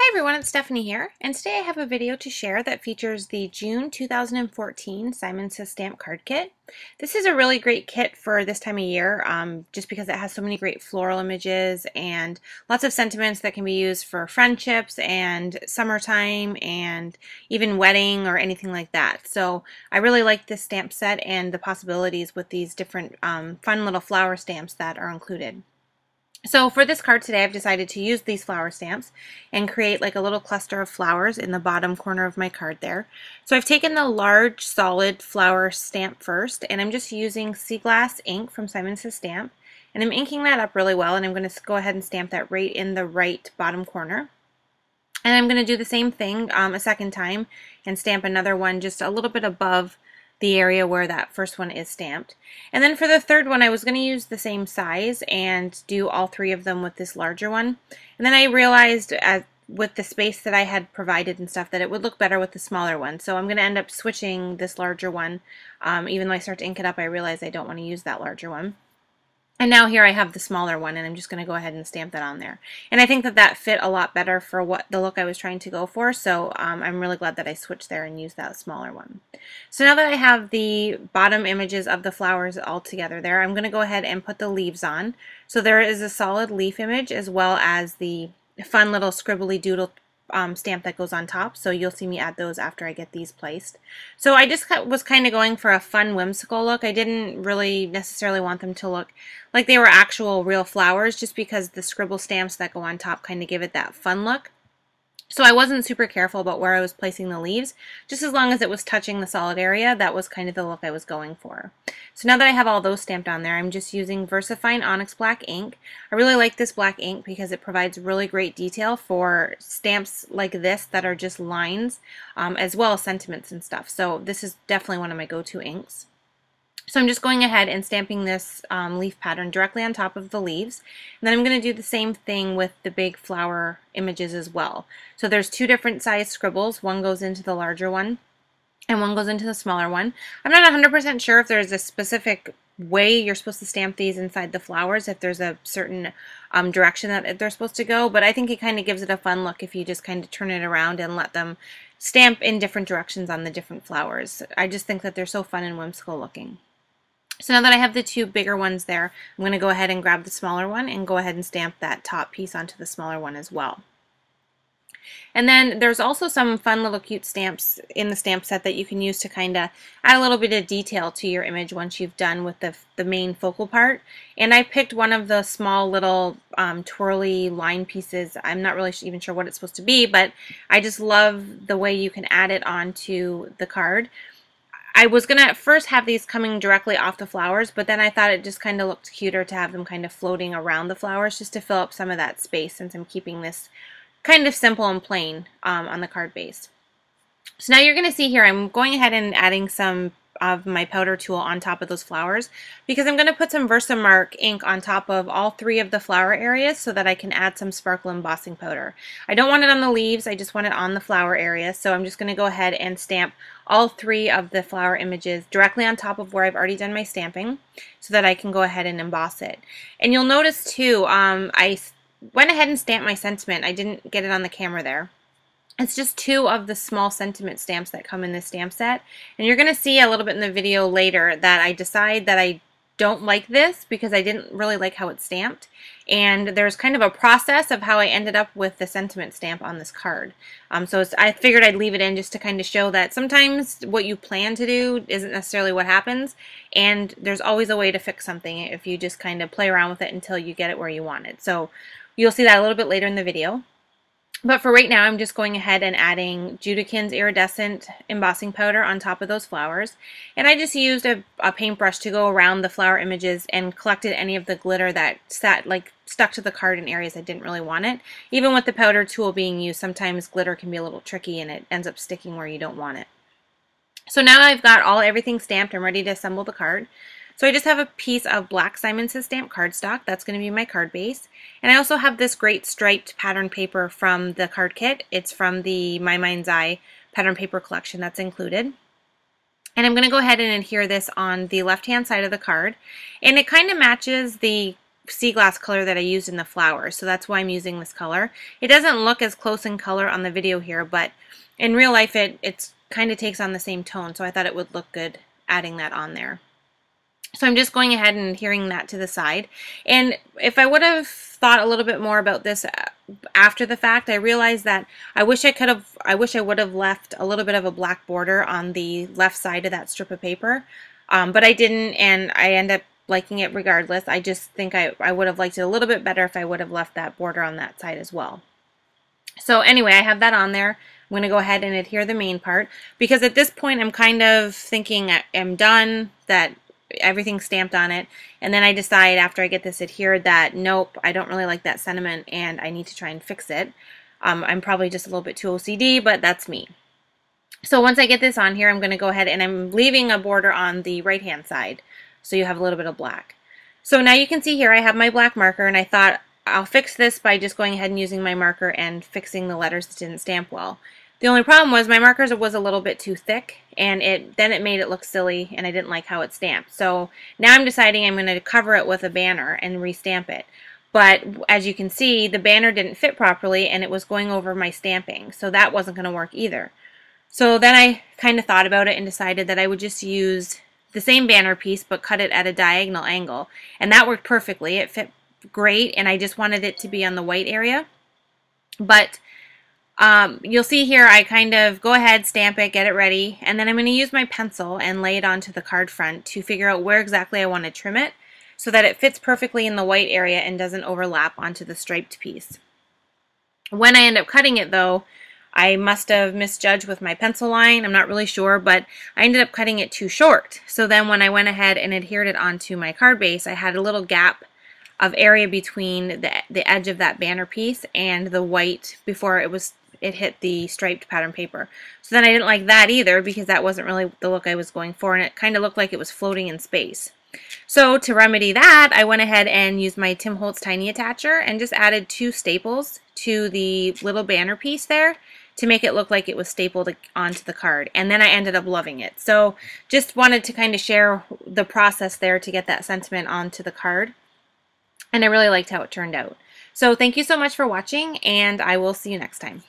Hi everyone, it's Stephanie here, and today I have a video to share that features the June 2014 Simon Says Stamp Card Kit. This is a really great kit for this time of year, just because it has so many great floral images and lots of sentiments that can be used for friendships and summertime and even wedding or anything like that. So I really like this stamp set and the possibilities with these different fun little flower stamps that are included. So for this card today, I've decided to use these flower stamps and create like a little cluster of flowers in the bottom corner of my card there. So I've taken the large solid flower stamp first, and I'm just using Sea Glass ink from Simon Says Stamp, and I'm inking that up really well, and I'm going to go ahead and stamp that right in the right bottom corner. And I'm going to do the same thing a second time and stamp another one just a little bit above the area where that first one is stamped. And then for the third one, I was going to use the same size and do all three of them with this larger one. And then I realized with the space that I had provided and stuff that it would look better with the smaller one. So I'm going to end up switching this larger one. Even though I start to ink it up, I realize I don't want to use that larger one. And now here I have the smaller one, and I'm just going to go ahead and stamp that on there. And I think that that fit a lot better for what the look I was trying to go for, so I'm really glad that I switched there and used that smaller one. So now that I have the bottom images of the flowers all together there, I'm going to go ahead and put the leaves on. So there is a solid leaf image as well as the fun little scribbly doodle stamp that goes on top, so you'll see me add those after I get these placed. So I just was kind of going for a fun whimsical look. I didn't really necessarily want them to look like they were actual real flowers, just because the scribble stamps that go on top kind of give it that fun look. So I wasn't super careful about where I was placing the leaves. Just as long as it was touching the solid area, that was kind of the look I was going for. So now that I have all those stamped on there, I'm just using VersaFine Onyx Black ink. I really like this black ink because it provides really great detail for stamps like this that are just lines, as well as sentiments and stuff. So this is definitely one of my go-to inks. So I'm just going ahead and stamping this leaf pattern directly on top of the leaves. And then I'm going to do the same thing with the big flower images as well. So there's two different size scribbles. One goes into the larger one and one goes into the smaller one. I'm not 100% sure if there's a specific way you're supposed to stamp these inside the flowers, if there's a certain direction that they're supposed to go, but I think it kind of gives it a fun look if you just kind of turn it around and let them stamp in different directions on the different flowers. I just think that they're so fun and whimsical looking. So now that I have the two bigger ones there, I'm going to go ahead and grab the smaller one and go ahead and stamp that top piece onto the smaller one as well. And then there's also some fun little cute stamps in the stamp set that you can use to kind of add a little bit of detail to your image once you've done with the main focal part. And I picked one of the small little twirly line pieces. I'm not really even sure what it's supposed to be, but I just love the way you can add it onto the card. I was going to at first have these coming directly off the flowers, but then I thought it just kind of looked cuter to have them kind of floating around the flowers just to fill up some of that space, since I'm keeping this kind of simple and plain on the card base. So now you're going to see here I'm going ahead and adding some of my powder tool on top of those flowers, because I'm going to put some Versamark ink on top of all three of the flower areas so that I can add some sparkle embossing powder. I don't want it on the leaves, I just want it on the flower area, so I'm just going to go ahead and stamp all three of the flower images directly on top of where I've already done my stamping so that I can go ahead and emboss it. And you'll notice too, I went ahead and stamped my sentiment. I didn't get it on the camera there. It's just two of the small sentiment stamps that come in this stamp set. And you're going to see a little bit in the video later that I decide that I don't like this because I didn't really like how it's stamped. And there's kind of a process of how I ended up with the sentiment stamp on this card. I figured I'd leave it in just to kind of show that sometimes what you plan to do isn't necessarily what happens. And there's always a way to fix something if you just kind of play around with it until you get it where you want it. So you'll see that a little bit later in the video. But for right now, I'm just going ahead and adding Judakins Iridescent embossing powder on top of those flowers. And I just used a paintbrush to go around the flower images and collected any of the glitter that stuck to the card in areas I didn't really want it. Even with the powder tool being used, sometimes glitter can be a little tricky and it ends up sticking where you don't want it. So now I've got everything stamped, I'm ready to assemble the card. So I just have a piece of black Simon Says Stamp cardstock. That's going to be my card base. And I also have this great striped pattern paper from the card kit. It's from the My Mind's Eye pattern paper collection that's included. And I'm going to go ahead and adhere this on the left-hand side of the card. And it kind of matches the sea glass color that I used in the flowers, so that's why I'm using this color. It doesn't look as close in color on the video here, but in real life it's kind of takes on the same tone, so I thought it would look good adding that on there. So I'm just going ahead and adhering that to the side. And if I would have thought a little bit more about this after the fact, I realized that I wish I would have left a little bit of a black border on the left side of that strip of paper. But I didn't, and I end up liking it regardless. I just think I would have liked it a little bit better if I would have left that border on that side as well. So anyway, I have that on there. I'm going to go ahead and adhere the main part, because at this point I'm kind of thinking I'm done, that everything's stamped on it, and then I decide after I get this adhered that nope, I don't really like that sentiment and I need to try and fix it. I'm probably just a little bit too OCD, but that's me. So once I get this on here, I'm going to go ahead and I'm leaving a border on the right hand side, so you have a little bit of black. So now you can see here I have my black marker, and I thought I'll fix this by just going ahead and using my marker and fixing the letters that didn't stamp well. The only problem was my markers was a little bit too thick, and then it made it look silly, and I didn't like how it stamped. So now I'm deciding I'm going to cover it with a banner and restamp it. But as you can see, the banner didn't fit properly, and it was going over my stamping, so that wasn't going to work either. So then I kind of thought about it and decided that I would just use the same banner piece but cut it at a diagonal angle, and that worked perfectly. It fit great, and I just wanted it to be on the white area. But you'll see here I kind of go ahead, stamp it, get it ready, and then I'm going to use my pencil and lay it onto the card front to figure out where exactly I want to trim it so that it fits perfectly in the white area and doesn't overlap onto the striped piece. When I end up cutting it though, I must have misjudged with my pencil line, I'm not really sure, but I ended up cutting it too short. So then when I went ahead and adhered it onto my card base, I had a little gap of area between the edge of that banner piece and the white before it hit the striped pattern paper. So then I didn't like that either, because that wasn't really the look I was going for, and it kind of looked like it was floating in space. So to remedy that, I went ahead and used my Tim Holtz Tiny Attacher and just added 2 staples to the little banner piece there to make it look like it was stapled onto the card, and then I ended up loving it. So just wanted to kind of share the process there to get that sentiment onto the card, and I really liked how it turned out. So thank you so much for watching, and I will see you next time.